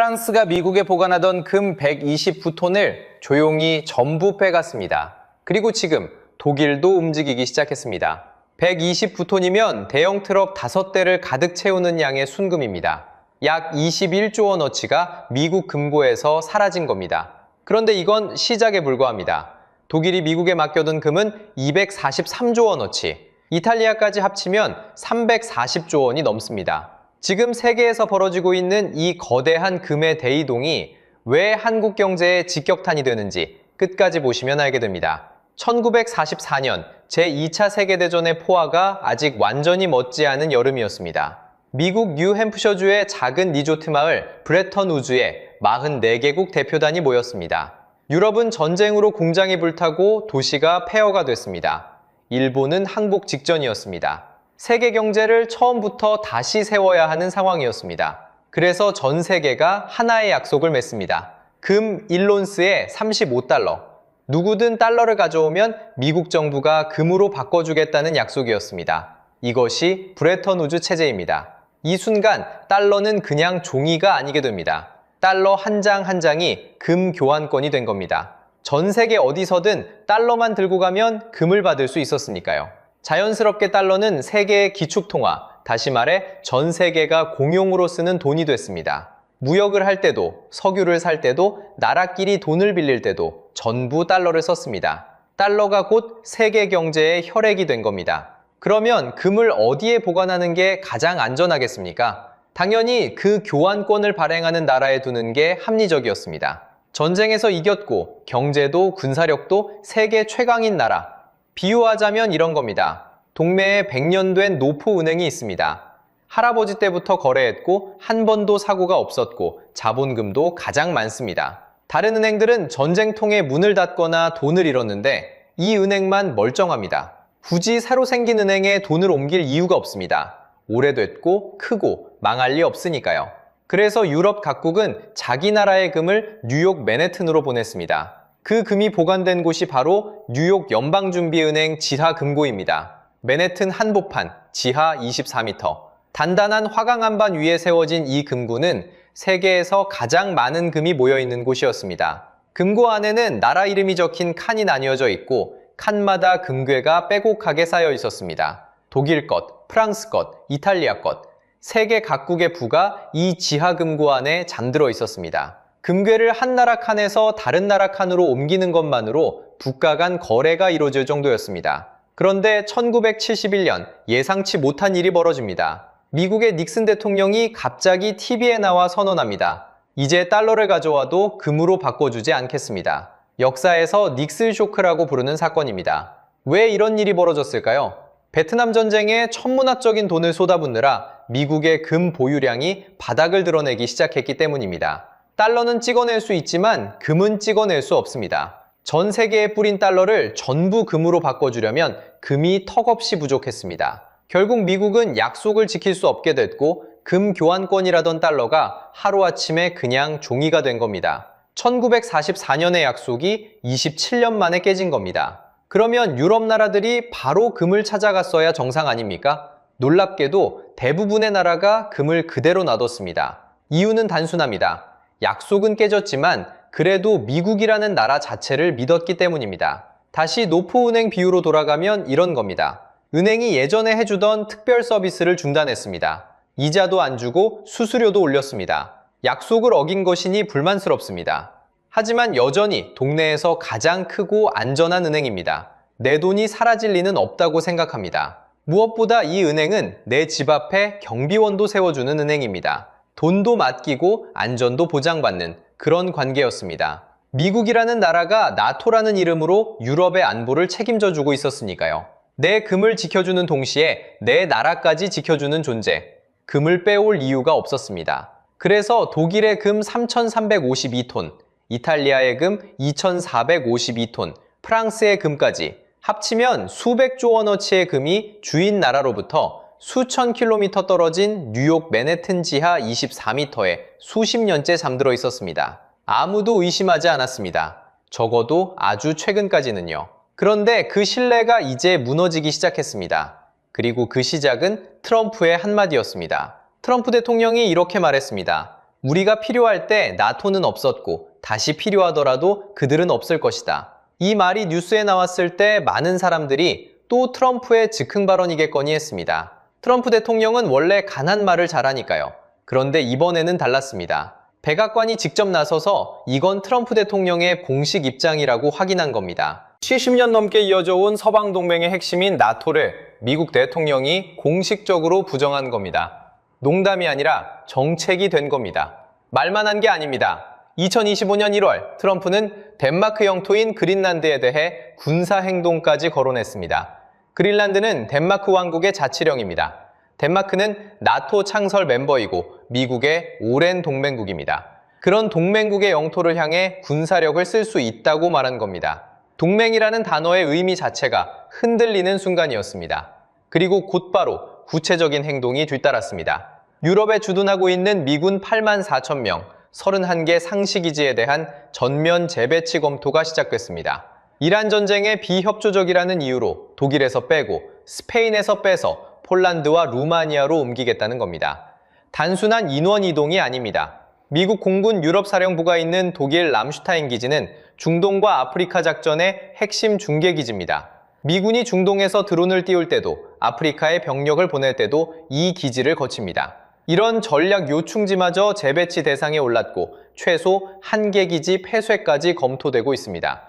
프랑스가 미국에 보관하던 금 129톤을 조용히 전부 빼갔습니다. 그리고 지금 독일도 움직이기 시작했습니다. 129톤이면 대형 트럭 5대를 가득 채우는 양의 순금입니다. 약 21조 원어치가 미국 금고에서 사라진 겁니다. 그런데 이건 시작에 불과합니다. 독일이 미국에 맡겨둔 금은 243조 원어치, 이탈리아까지 합치면 340조 원이 넘습니다. 지금 세계에서 벌어지고 있는 이 거대한 금의 대이동이 왜 한국 경제에 직격탄이 되는지 끝까지 보시면 알게 됩니다. 1944년 제2차 세계대전의 포화가 아직 완전히 멎지 않은 여름이었습니다. 미국 뉴햄프셔주의 작은 리조트 마을 브레턴 우즈에 44개국 대표단이 모였습니다. 유럽은 전쟁으로 공장이 불타고 도시가 폐허가 됐습니다. 일본은 항복 직전이었습니다. 세계 경제를 처음부터 다시 세워야 하는 상황이었습니다. 그래서 전 세계가 하나의 약속을 맺습니다. 금 1론스에 35달러. 누구든 달러를 가져오면 미국 정부가 금으로 바꿔주겠다는 약속이었습니다. 이것이 브레턴 우즈 체제입니다. 이 순간 달러는 그냥 종이가 아니게 됩니다. 달러 한 장 한 장이 금 교환권이 된 겁니다. 전 세계 어디서든 달러만 들고 가면 금을 받을 수 있었으니까요. 자연스럽게 달러는 세계의 기축통화, 다시 말해 전 세계가 공용으로 쓰는 돈이 됐습니다. 무역을 할 때도, 석유를 살 때도, 나라끼리 돈을 빌릴 때도 전부 달러를 썼습니다. 달러가 곧 세계 경제의 혈액이 된 겁니다. 그러면 금을 어디에 보관하는 게 가장 안전하겠습니까? 당연히 그 교환권을 발행하는 나라에 두는 게 합리적이었습니다. 전쟁에서 이겼고 경제도 군사력도 세계 최강인 나라. 비유하자면 이런 겁니다. 동매에 100년 된 노포은행이 있습니다. 할아버지 때부터 거래했고 한 번도 사고가 없었고 자본금도 가장 많습니다. 다른 은행들은 전쟁통에 문을 닫거나 돈을 잃었는데 이 은행만 멀쩡합니다. 굳이 새로 생긴 은행에 돈을 옮길 이유가 없습니다. 오래됐고 크고 망할 리 없으니까요. 그래서 유럽 각국은 자기 나라의 금을 뉴욕 맨해튼으로 보냈습니다. 그 금이 보관된 곳이 바로 뉴욕 연방준비은행 지하금고입니다. 맨해튼 한복판, 지하 24m. 단단한 화강 한반 위에 세워진 이 금고는 세계에서 가장 많은 금이 모여있는 곳이었습니다. 금고 안에는 나라 이름이 적힌 칸이 나뉘어져 있고 칸마다 금괴가 빼곡하게 쌓여 있었습니다. 독일 것, 프랑스 것, 이탈리아 것, 세계 각국의 부가 이 지하금고 안에 잠들어 있었습니다. 금괴를 한 나라 칸에서 다른 나라 칸으로 옮기는 것만으로 부가 간 거래가 이루어질 정도였습니다. 그런데 1971년 예상치 못한 일이 벌어집니다. 미국의 닉슨 대통령이 갑자기 TV에 나와 선언합니다. 이제 달러를 가져와도 금으로 바꿔주지 않겠습니다. 역사에서 닉슨 쇼크라고 부르는 사건입니다. 왜 이런 일이 벌어졌을까요? 베트남 전쟁에 천문학적인 돈을 쏟아붓느라 미국의 금 보유량이 바닥을 드러내기 시작했기 때문입니다. 달러는 찍어낼 수 있지만 금은 찍어낼 수 없습니다. 전 세계에 뿌린 달러를 전부 금으로 바꿔주려면 금이 턱없이 부족했습니다. 결국 미국은 약속을 지킬 수 없게 됐고 금 교환권이라던 달러가 하루아침에 그냥 종이가 된 겁니다. 1944년의 약속이 27년 만에 깨진 겁니다. 그러면 유럽 나라들이 바로 금을 찾아갔어야 정상 아닙니까? 놀랍게도 대부분의 나라가 금을 그대로 놔뒀습니다. 이유는 단순합니다. 약속은 깨졌지만 그래도 미국이라는 나라 자체를 믿었기 때문입니다. 다시 노포은행 비유로 돌아가면 이런 겁니다. 은행이 예전에 해주던 특별 서비스를 중단했습니다. 이자도 안 주고 수수료도 올렸습니다. 약속을 어긴 것이니 불만스럽습니다. 하지만 여전히 동네에서 가장 크고 안전한 은행입니다. 내 돈이 사라질 리는 없다고 생각합니다. 무엇보다 이 은행은 내 집 앞에 경비원도 세워주는 은행입니다. 돈도 맡기고 안전도 보장받는 그런 관계였습니다. 미국이라는 나라가 나토라는 이름으로 유럽의 안보를 책임져 주고 있었으니까요. 내 금을 지켜주는 동시에 내 나라까지 지켜주는 존재. 금을 빼올 이유가 없었습니다. 그래서 독일의 금 3,352톤, 이탈리아의 금 2,452톤, 프랑스의 금까지 합치면 수백조 원어치의 금이 주인 나라로부터 수천 킬로미터 떨어진 뉴욕 맨해튼 지하 24m에 수십 년째 잠들어 있었습니다. 아무도 의심하지 않았습니다. 적어도 아주 최근까지는요. 그런데 그 신뢰가 이제 무너지기 시작했습니다. 그리고 그 시작은 트럼프의 한마디였습니다. 트럼프 대통령이 이렇게 말했습니다. 우리가 필요할 때 나토는 없었고 다시 필요하더라도 그들은 없을 것이다. 이 말이 뉴스에 나왔을 때 많은 사람들이 또 트럼프의 즉흥 발언이겠거니 했습니다. 트럼프 대통령은 원래 간한 말을 잘하니까요. 그런데 이번에는 달랐습니다. 백악관이 직접 나서서 이건 트럼프 대통령의 공식 입장이라고 확인한 겁니다. 70년 넘게 이어져 온 서방 동맹의 핵심인 나토를 미국 대통령이 공식적으로 부정한 겁니다. 농담이 아니라 정책이 된 겁니다. 말만 한 게 아닙니다. 2025년 1월 트럼프는 덴마크 영토인 그린란드에 대해 군사행동까지 거론했습니다. 그린란드는 덴마크 왕국의 자치령입니다. 덴마크는 나토 창설 멤버이고 미국의 오랜 동맹국입니다. 그런 동맹국의 영토를 향해 군사력을 쓸 수 있다고 말한 겁니다. 동맹이라는 단어의 의미 자체가 흔들리는 순간이었습니다. 그리고 곧바로 구체적인 행동이 뒤따랐습니다. 유럽에 주둔하고 있는 미군 8만 4천 명, 31개 상시기지에 대한 전면 재배치 검토가 시작됐습니다. 이란 전쟁에 비협조적이라는 이유로 독일에서 빼고 스페인에서 빼서 폴란드와 루마니아로 옮기겠다는 겁니다. 단순한 인원 이동이 아닙니다. 미국 공군 유럽사령부가 있는 독일 람슈타인 기지는 중동과 아프리카 작전의 핵심 중계기지입니다. 미군이 중동에서 드론을 띄울 때도 아프리카에 병력을 보낼 때도 이 기지를 거칩니다. 이런 전략 요충지마저 재배치 대상에 올랐고 최소 1개 기지 폐쇄까지 검토되고 있습니다.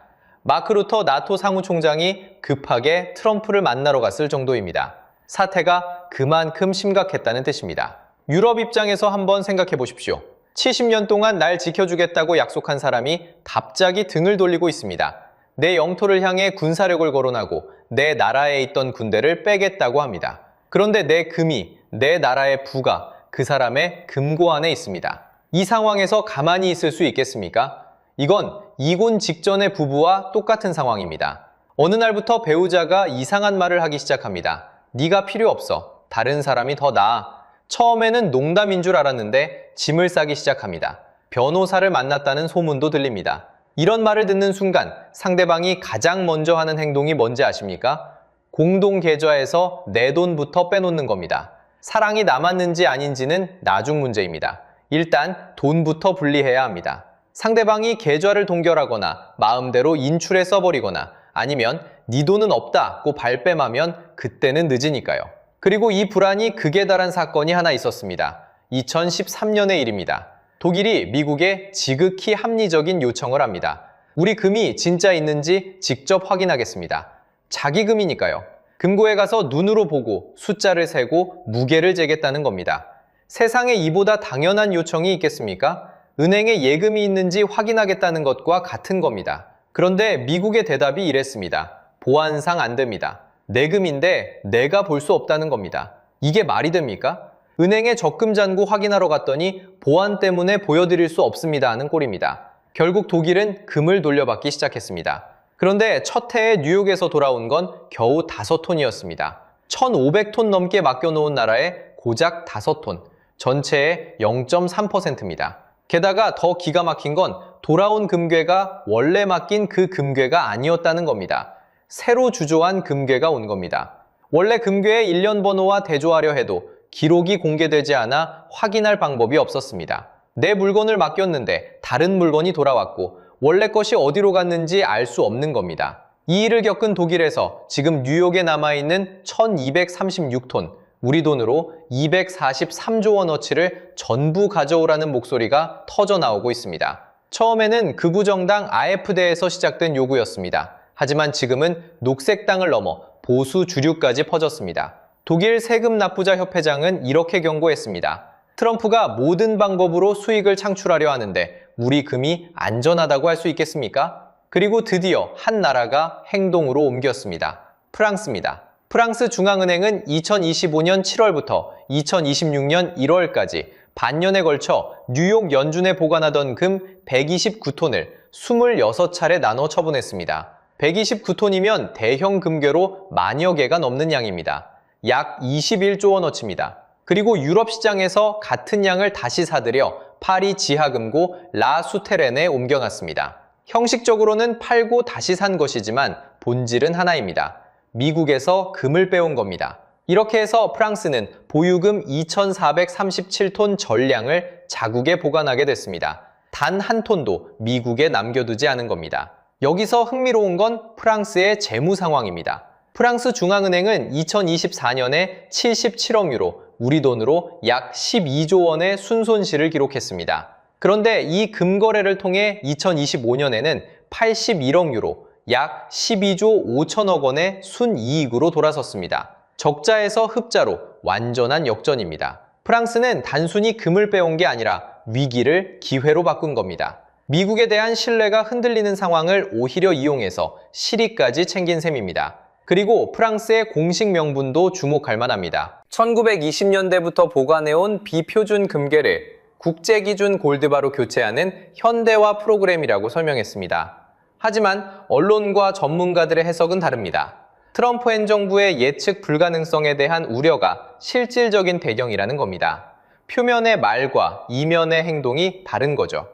마크 루터 나토 사무총장이 급하게 트럼프를 만나러 갔을 정도입니다. 사태가 그만큼 심각했다는 뜻입니다. 유럽 입장에서 한번 생각해 보십시오. 70년 동안 날 지켜주겠다고 약속한 사람이 갑자기 등을 돌리고 있습니다. 내 영토를 향해 군사력을 거론하고 내 나라에 있던 군대를 빼겠다고 합니다. 그런데 내 금이, 내 나라의 부가 그 사람의 금고 안에 있습니다. 이 상황에서 가만히 있을 수 있겠습니까? 이건 이혼 직전의 부부와 똑같은 상황입니다. 어느 날부터 배우자가 이상한 말을 하기 시작합니다. 네가 필요 없어. 다른 사람이 더 나아. 처음에는 농담인 줄 알았는데 짐을 싸기 시작합니다. 변호사를 만났다는 소문도 들립니다. 이런 말을 듣는 순간 상대방이 가장 먼저 하는 행동이 뭔지 아십니까? 공동 계좌에서 내 돈부터 빼놓는 겁니다. 사랑이 남았는지 아닌지는 나중 문제입니다. 일단 돈부터 분리해야 합니다. 상대방이 계좌를 동결하거나 마음대로 인출해 써버리거나 아니면 네 돈은 없다고 발뺌하면 그때는 늦으니까요. 그리고 이 불안이 극에 달한 사건이 하나 있었습니다. 2013년의 일입니다. 독일이 미국에 지극히 합리적인 요청을 합니다. 우리 금이 진짜 있는지 직접 확인하겠습니다. 자기 금이니까요. 금고에 가서 눈으로 보고 숫자를 세고 무게를 재겠다는 겁니다. 세상에 이보다 당연한 요청이 있겠습니까? 은행에 예금이 있는지 확인하겠다는 것과 같은 겁니다. 그런데 미국의 대답이 이랬습니다. 보안상 안 됩니다. 내 금인데 내가 볼 수 없다는 겁니다. 이게 말이 됩니까? 은행에 적금 잔고 확인하러 갔더니 보안 때문에 보여드릴 수 없습니다 하는 꼴입니다. 결국 독일은 금을 돌려받기 시작했습니다. 그런데 첫 해에 뉴욕에서 돌아온 건 겨우 5톤이었습니다. 1,500톤 넘게 맡겨놓은 나라에 고작 5톤, 전체의 0.3%입니다. 게다가 더 기가 막힌 건 돌아온 금괴가 원래 맡긴 그 금괴가 아니었다는 겁니다. 새로 주조한 금괴가 온 겁니다. 원래 금괴의 일련 번호와 대조하려 해도 기록이 공개되지 않아 확인할 방법이 없었습니다. 내 물건을 맡겼는데 다른 물건이 돌아왔고 원래 것이 어디로 갔는지 알 수 없는 겁니다. 이 일을 겪은 독일에서 지금 뉴욕에 남아있는 1236톤, 우리 돈으로 243조 원어치를 전부 가져오라는 목소리가 터져나오고 있습니다. 처음에는 극우정당 AfD에서 시작된 요구였습니다. 하지만 지금은 녹색당을 넘어 보수 주류까지 퍼졌습니다. 독일 세금 납부자 협회장은 이렇게 경고했습니다. 트럼프가 모든 방법으로 수익을 창출하려 하는데 우리 금이 안전하다고 할 수 있겠습니까? 그리고 드디어 한 나라가 행동으로 옮겼습니다. 프랑스입니다. 프랑스 중앙은행은 2025년 7월부터 2026년 1월까지 반년에 걸쳐 뉴욕 연준에 보관하던 금 129톤을 26차례 나눠 처분했습니다. 129톤이면 대형 금괴로 만여 개가 넘는 양입니다. 약 21조 원어치입니다. 그리고 유럽 시장에서 같은 양을 다시 사들여 파리 지하금고 라 수테렌에 옮겨놨습니다. 형식적으로는 팔고 다시 산 것이지만 본질은 하나입니다. 미국에서 금을 빼온 겁니다. 이렇게 해서 프랑스는 보유금 2,437톤 전량을 자국에 보관하게 됐습니다. 단 한 톤도 미국에 남겨두지 않은 겁니다. 여기서 흥미로운 건 프랑스의 재무 상황입니다. 프랑스 중앙은행은 2024년에 77억 유로, 우리 돈으로 약 12조 원의 순손실을 기록했습니다. 그런데 이 금거래를 통해 2025년에는 81억 유로, 약 12조 5천억 원의 순이익으로 돌아섰습니다. 적자에서 흑자로 완전한 역전입니다. 프랑스는 단순히 금을 빼온 게 아니라 위기를 기회로 바꾼 겁니다. 미국에 대한 신뢰가 흔들리는 상황을 오히려 이용해서 실익까지 챙긴 셈입니다. 그리고 프랑스의 공식 명분도 주목할 만합니다. 1920년대부터 보관해온 비표준 금괴를 국제기준 골드바로 교체하는 현대화 프로그램이라고 설명했습니다. 하지만 언론과 전문가들의 해석은 다릅니다. 트럼프 행정부의 예측 불가능성에 대한 우려가 실질적인 배경이라는 겁니다. 표면의 말과 이면의 행동이 다른 거죠.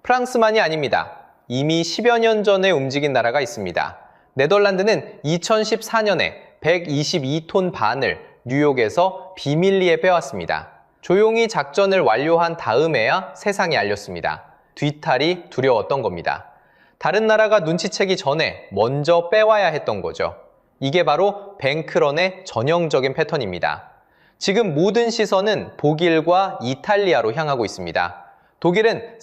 프랑스만이 아닙니다. 이미 10여 년 전에 움직인 나라가 있습니다. 네덜란드는 2014년에 122톤 반을 뉴욕에서 비밀리에 빼왔습니다. 조용히 작전을 완료한 다음에야 세상에 알렸습니다. 뒤탈이 두려웠던 겁니다. 다른 나라가 눈치채기 전에 먼저 빼와야 했던 거죠. 이게 바로 뱅크런의 전형적인 패턴입니다. 지금 모든 시선은 독일과 이탈리아로 향하고 있습니다. 독일은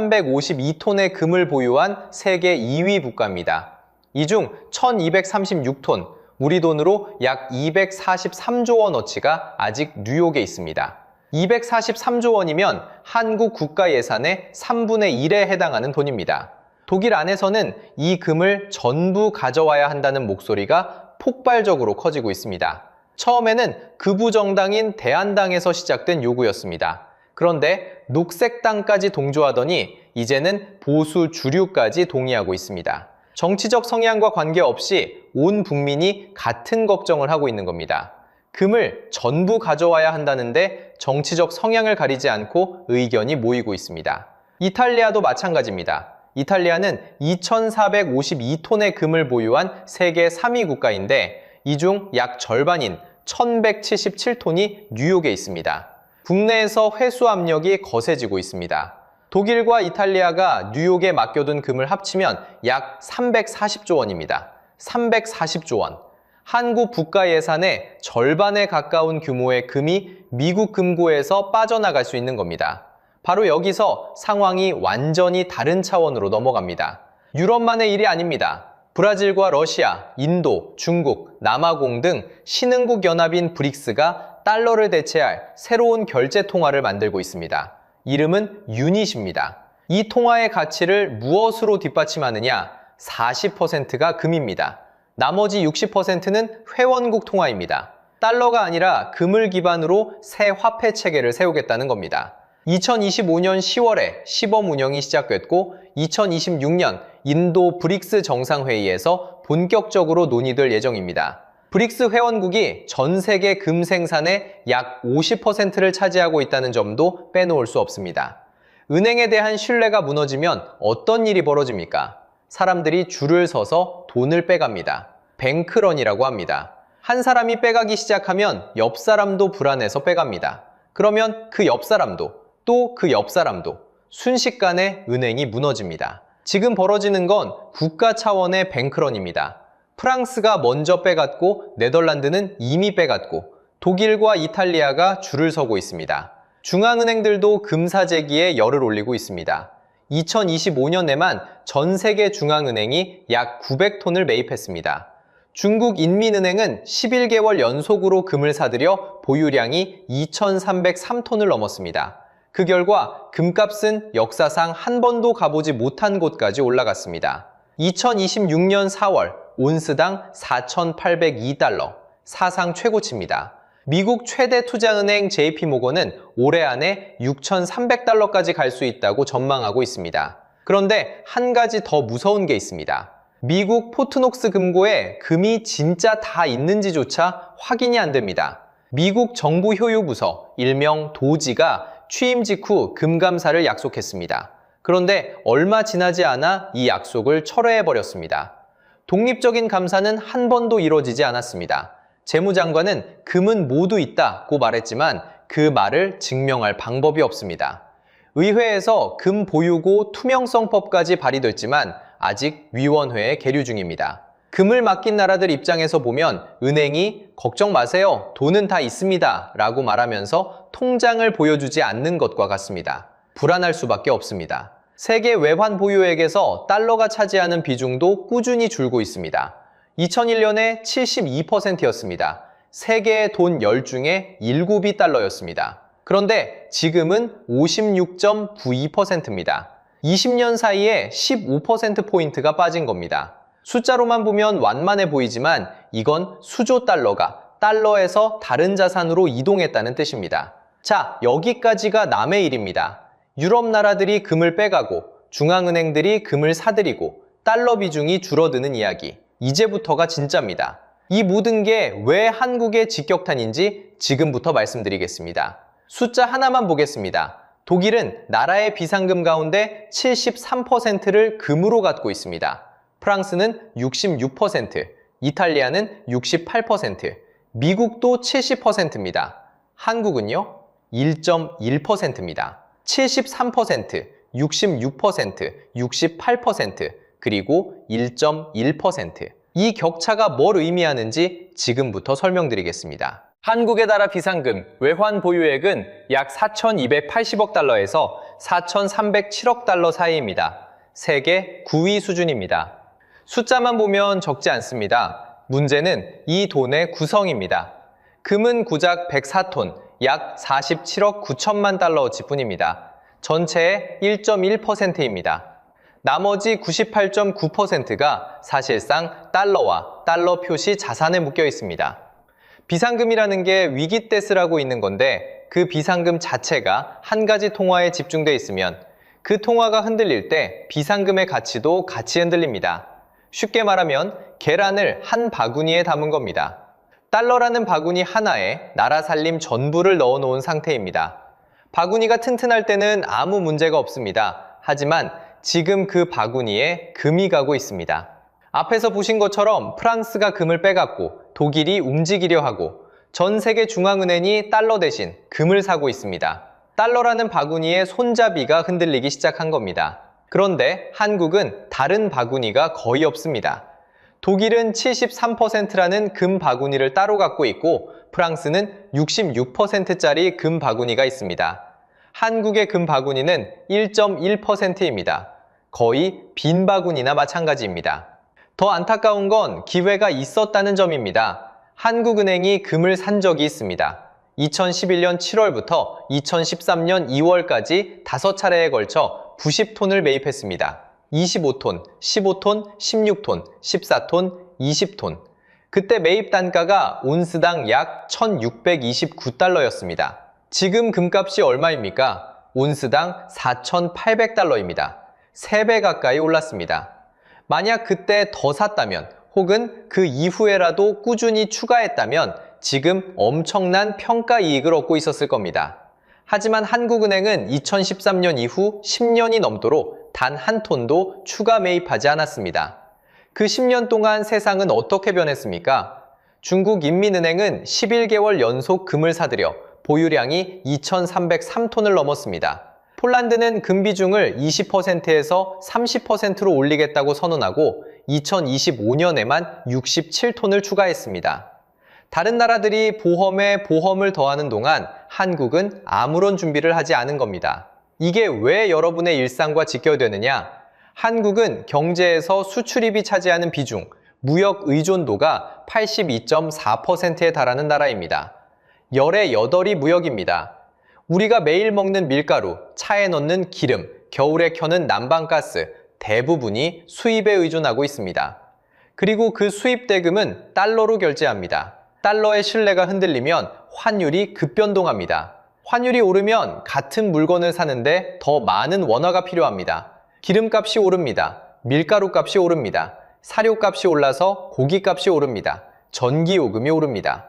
3,352톤의 금을 보유한 세계 2위 국가입니다. 이 중 1,236톤, 우리 돈으로 약 243조 원어치가 아직 뉴욕에 있습니다. 243조 원이면 한국 국가 예산의 3분의 1에 해당하는 돈입니다. 독일 안에서는 이 금을 전부 가져와야 한다는 목소리가 폭발적으로 커지고 있습니다. 처음에는 극우 정당인 대한당에서 시작된 요구였습니다. 그런데 녹색당까지 동조하더니 이제는 보수 주류까지 동의하고 있습니다. 정치적 성향과 관계없이 온 국민이 같은 걱정을 하고 있는 겁니다. 금을 전부 가져와야 한다는데 정치적 성향을 가리지 않고 의견이 모이고 있습니다. 이탈리아도 마찬가지입니다. 이탈리아는 2,452톤의 금을 보유한 세계 3위 국가인데 이 중 약 절반인 1,177톤이 뉴욕에 있습니다. 국내에서 회수 압력이 거세지고 있습니다. 독일과 이탈리아가 뉴욕에 맡겨둔 금을 합치면 약 340조 원입니다. 340조 원. 한국 국가 예산의 절반에 가까운 규모의 금이 미국 금고에서 빠져나갈 수 있는 겁니다. 바로 여기서 상황이 완전히 다른 차원으로 넘어갑니다. 유럽만의 일이 아닙니다. 브라질과 러시아, 인도, 중국, 남아공 등 신흥국 연합인 브릭스가 달러를 대체할 새로운 결제 통화를 만들고 있습니다. 이름은 유닛입니다. 이 통화의 가치를 무엇으로 뒷받침하느냐? 40%가 금입니다. 나머지 60%는 회원국 통화입니다. 달러가 아니라 금을 기반으로 새 화폐 체계를 세우겠다는 겁니다. 2025년 10월에 시범 운영이 시작됐고 2026년 인도 브릭스 정상회의에서 본격적으로 논의될 예정입니다. 브릭스 회원국이 전 세계 금 생산의 약 50%를 차지하고 있다는 점도 빼놓을 수 없습니다. 은행에 대한 신뢰가 무너지면 어떤 일이 벌어집니까? 사람들이 줄을 서서 돈을 빼갑니다. 뱅크런이라고 합니다. 한 사람이 빼가기 시작하면 옆 사람도 불안해서 빼갑니다. 그러면 그 옆 사람도 또 그 옆 사람도 순식간에 은행이 무너집니다. 지금 벌어지는 건 국가 차원의 뱅크런입니다. 프랑스가 먼저 빼갔고 네덜란드는 이미 빼갔고 독일과 이탈리아가 줄을 서고 있습니다. 중앙은행들도 금사재기에 열을 올리고 있습니다. 2025년에만 전 세계 중앙은행이 약 900톤을 매입했습니다. 중국 인민은행은 11개월 연속으로 금을 사들여 보유량이 2,303톤을 넘었습니다. 그 결과 금값은 역사상 한 번도 가보지 못한 곳까지 올라갔습니다. 2026년 4월 온스당 4,802달러, 사상 최고치입니다. 미국 최대 투자은행 JP모건은 올해 안에 6,300달러까지 갈 수 있다고 전망하고 있습니다. 그런데 한 가지 더 무서운 게 있습니다. 미국 포트녹스 금고에 금이 진짜 다 있는지조차 확인이 안 됩니다. 미국 정부 효유부서, 일명 도지가 취임 직후 금감사를 약속했습니다. 그런데 얼마 지나지 않아 이 약속을 철회해버렸습니다. 독립적인 감사는 한 번도 이뤄지지 않았습니다. 재무장관은 금은 모두 있다고 말했지만 그 말을 증명할 방법이 없습니다. 의회에서 금 보유고 투명성법까지 발의됐지만 아직 위원회에 계류 중입니다. 금을 맡긴 나라들 입장에서 보면 은행이 걱정 마세요, 돈은 다 있습니다 라고 말하면서 통장을 보여주지 않는 것과 같습니다. 불안할 수밖에 없습니다. 세계 외환 보유액에서 달러가 차지하는 비중도 꾸준히 줄고 있습니다. 2001년에 72%였습니다. 세계의 돈 10 중에 7이 달러였습니다. 그런데 지금은 56.92%입니다. 20년 사이에 15%포인트가 빠진 겁니다. 숫자로만 보면 완만해 보이지만 이건 수조 달러가 달러에서 다른 자산으로 이동했다는 뜻입니다. 자, 여기까지가 남의 일입니다. 유럽 나라들이 금을 빼가고 중앙은행들이 금을 사들이고 달러 비중이 줄어드는 이야기. 이제부터가 진짜입니다. 이 모든 게 왜 한국의 직격탄인지 지금부터 말씀드리겠습니다. 숫자 하나만 보겠습니다. 독일은 나라의 비상금 가운데 73%를 금으로 갖고 있습니다. 프랑스는 66%, 이탈리아는 68%, 미국도 70%입니다. 한국은요? 1.1%입니다. 73%, 66%, 68%, 그리고 1.1%. 이 격차가 뭘 의미하는지 지금부터 설명드리겠습니다. 한국의 나라 비상금, 외환 보유액은 약 4,280억 달러에서 4,307억 달러 사이입니다. 세계 9위 수준입니다. 숫자만 보면 적지 않습니다. 문제는 이 돈의 구성입니다. 금은 고작 104톤, 약 47억 9천만 달러어치뿐입니다. 전체의 1.1%입니다. 나머지 98.9%가 사실상 달러와 달러 표시 자산에 묶여 있습니다. 비상금이라는 게 위기 때 쓰라고 있는 건데 그 비상금 자체가 한 가지 통화에 집중돼 있으면 그 통화가 흔들릴 때 비상금의 가치도 같이 흔들립니다. 쉽게 말하면 계란을 한 바구니에 담은 겁니다. 달러라는 바구니 하나에 나라 살림 전부를 넣어 놓은 상태입니다. 바구니가 튼튼할 때는 아무 문제가 없습니다. 하지만 지금 그 바구니에 금이 가고 있습니다. 앞에서 보신 것처럼 프랑스가 금을 빼갔고 독일이 움직이려 하고 전 세계 중앙은행이 달러 대신 금을 사고 있습니다. 달러라는 바구니의 손잡이가 흔들리기 시작한 겁니다. 그런데 한국은 다른 바구니가 거의 없습니다. 독일은 73%라는 금 바구니를 따로 갖고 있고 프랑스는 66%짜리 금 바구니가 있습니다. 한국의 금 바구니는 1.1%입니다. 거의 빈 바구니나 마찬가지입니다. 더 안타까운 건 기회가 있었다는 점입니다. 한국은행이 금을 산 적이 있습니다. 2011년 7월부터 2013년 2월까지 5차례에 걸쳐 90톤을 매입했습니다. 25톤, 15톤, 16톤, 14톤, 20톤. 그때 매입 단가가 온스당 약 1,629달러였습니다. 지금 금값이 얼마입니까? 온스당 4,800달러입니다. 3배 가까이 올랐습니다. 만약 그때 더 샀다면 혹은 그 이후에라도 꾸준히 추가했다면 지금 엄청난 평가 이익을 얻고 있었을 겁니다. 하지만 한국은행은 2013년 이후 10년이 넘도록 단 한 톤도 추가 매입하지 않았습니다. 그 10년 동안 세상은 어떻게 변했습니까? 중국 인민은행은 11개월 연속 금을 사들여 보유량이 2,303톤을 넘었습니다. 폴란드는 금 비중을 20%에서 30%로 올리겠다고 선언하고 2025년에만 67톤을 추가했습니다. 다른 나라들이 보험에 보험을 더하는 동안 한국은 아무런 준비를 하지 않은 겁니다. 이게 왜 여러분의 일상과 직결되느냐? 한국은 경제에서 수출입이 차지하는 비중, 무역 의존도가 82.4%에 달하는 나라입니다. 열의 8이 무역입니다. 우리가 매일 먹는 밀가루, 차에 넣는 기름, 겨울에 켜는 난방가스 대부분이 수입에 의존하고 있습니다. 그리고 그 수입 대금은 달러로 결제합니다. 달러의 신뢰가 흔들리면 환율이 급변동합니다. 환율이 오르면 같은 물건을 사는데 더 많은 원화가 필요합니다. 기름값이 오릅니다. 밀가루값이 오릅니다. 사료값이 올라서 고기값이 오릅니다. 전기요금이 오릅니다.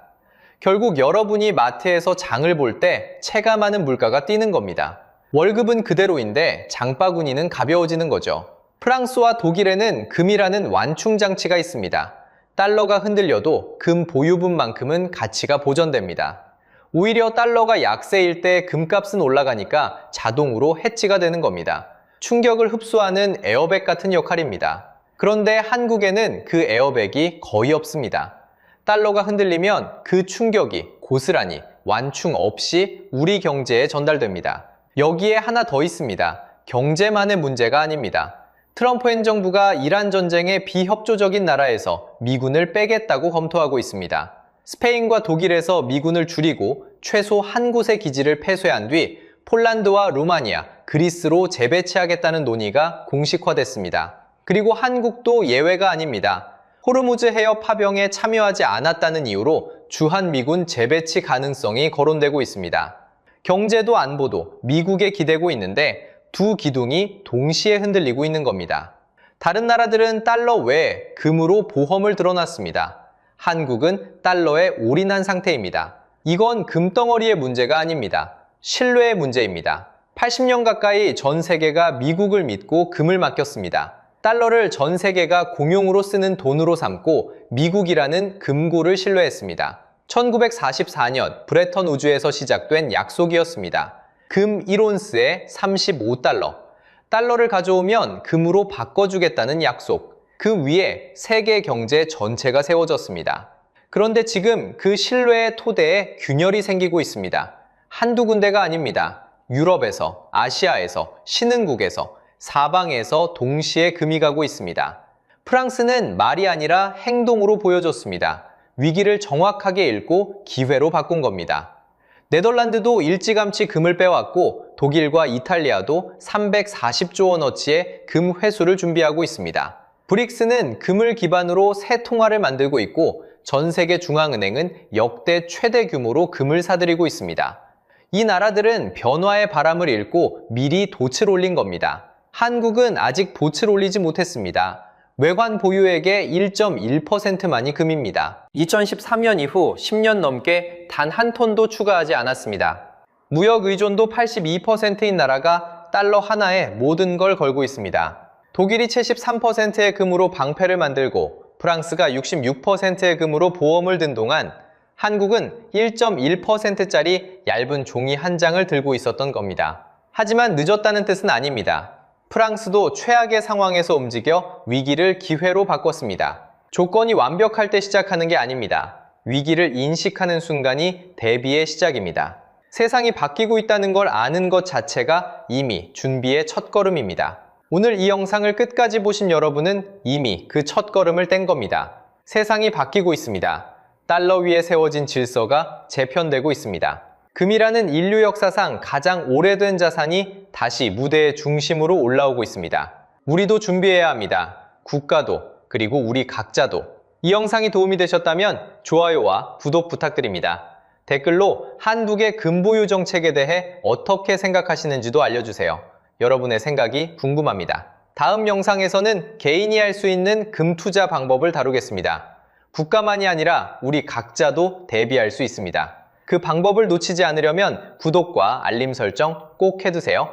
결국 여러분이 마트에서 장을 볼 때 체감하는 물가가 뛰는 겁니다. 월급은 그대로인데 장바구니는 가벼워지는 거죠. 프랑스와 독일에는 금이라는 완충 장치가 있습니다. 달러가 흔들려도 금 보유분만큼은 가치가 보전됩니다. 오히려 달러가 약세일 때 금값은 올라가니까 자동으로 해치가 되는 겁니다. 충격을 흡수하는 에어백 같은 역할입니다. 그런데 한국에는 그 에어백이 거의 없습니다. 달러가 흔들리면 그 충격이 고스란히 완충 없이 우리 경제에 전달됩니다. 여기에 하나 더 있습니다. 경제만의 문제가 아닙니다. 트럼프 행정부가 이란 전쟁에 비협조적인 나라에서 미군을 빼겠다고 검토하고 있습니다. 스페인과 독일에서 미군을 줄이고 최소 한 곳의 기지를 폐쇄한 뒤 폴란드와 루마니아, 그리스로 재배치하겠다는 논의가 공식화됐습니다. 그리고 한국도 예외가 아닙니다. 호르무즈 해협 파병에 참여하지 않았다는 이유로 주한미군 재배치 가능성이 거론되고 있습니다. 경제도 안보도 미국에 기대고 있는데 두 기둥이 동시에 흔들리고 있는 겁니다. 다른 나라들은 달러 외에 금으로 보험을 들어놨습니다. 한국은 달러에 올인한 상태입니다. 이건 금덩어리의 문제가 아닙니다. 신뢰의 문제입니다. 80년 가까이 전 세계가 미국을 믿고 금을 맡겼습니다. 달러를 전 세계가 공용으로 쓰는 돈으로 삼고 미국이라는 금고를 신뢰했습니다. 1944년 브레턴 우주에서 시작된 약속이었습니다. 금 1온스에 35달러. 달러를 가져오면 금으로 바꿔주겠다는 약속. 그 위에 세계 경제 전체가 세워졌습니다. 그런데 지금 그 신뢰의 토대에 균열이 생기고 있습니다. 한두 군데가 아닙니다. 유럽에서, 아시아에서, 신흥국에서, 사방에서 동시에 금이 가고 있습니다. 프랑스는 말이 아니라 행동으로 보여줬습니다. 위기를 정확하게 읽고 기회로 바꾼 겁니다. 네덜란드도 일찌감치 금을 빼왔고 독일과 이탈리아도 340조 원어치의 금 회수를 준비하고 있습니다. 브릭스는 금을 기반으로 새 통화를 만들고 있고 전 세계 중앙은행은 역대 최대 규모로 금을 사들이고 있습니다. 이 나라들은 변화의 바람을 읽고 미리 돛을 올린 겁니다. 한국은 아직 돛을 올리지 못했습니다. 외환 보유액의 1.1%만이 금입니다. 2013년 이후 10년 넘게 단 한 톤도 추가하지 않았습니다. 무역 의존도 82%인 나라가 달러 하나에 모든 걸 걸고 있습니다. 독일이 73%의 금으로 방패를 만들고 프랑스가 66%의 금으로 보험을 든 동안 한국은 1.1%짜리 얇은 종이 한 장을 들고 있었던 겁니다. 하지만 늦었다는 뜻은 아닙니다. 프랑스도 최악의 상황에서 움직여 위기를 기회로 바꿨습니다. 조건이 완벽할 때 시작하는 게 아닙니다. 위기를 인식하는 순간이 대비의 시작입니다. 세상이 바뀌고 있다는 걸 아는 것 자체가 이미 준비의 첫걸음입니다. 오늘 이 영상을 끝까지 보신 여러분은 이미 그 첫걸음을 뗀 겁니다. 세상이 바뀌고 있습니다. 달러 위에 세워진 질서가 재편되고 있습니다. 금이라는 인류 역사상 가장 오래된 자산이 다시 무대의 중심으로 올라오고 있습니다. 우리도 준비해야 합니다. 국가도, 그리고 우리 각자도. 이 영상이 도움이 되셨다면 좋아요와 구독 부탁드립니다. 댓글로 한국의 금보유 정책에 대해 어떻게 생각하시는지도 알려주세요. 여러분의 생각이 궁금합니다. 다음 영상에서는 개인이 할 수 있는 금 투자 방법을 다루겠습니다. 국가만이 아니라 우리 각자도 대비할 수 있습니다. 그 방법을 놓치지 않으려면 구독과 알림 설정 꼭 해두세요.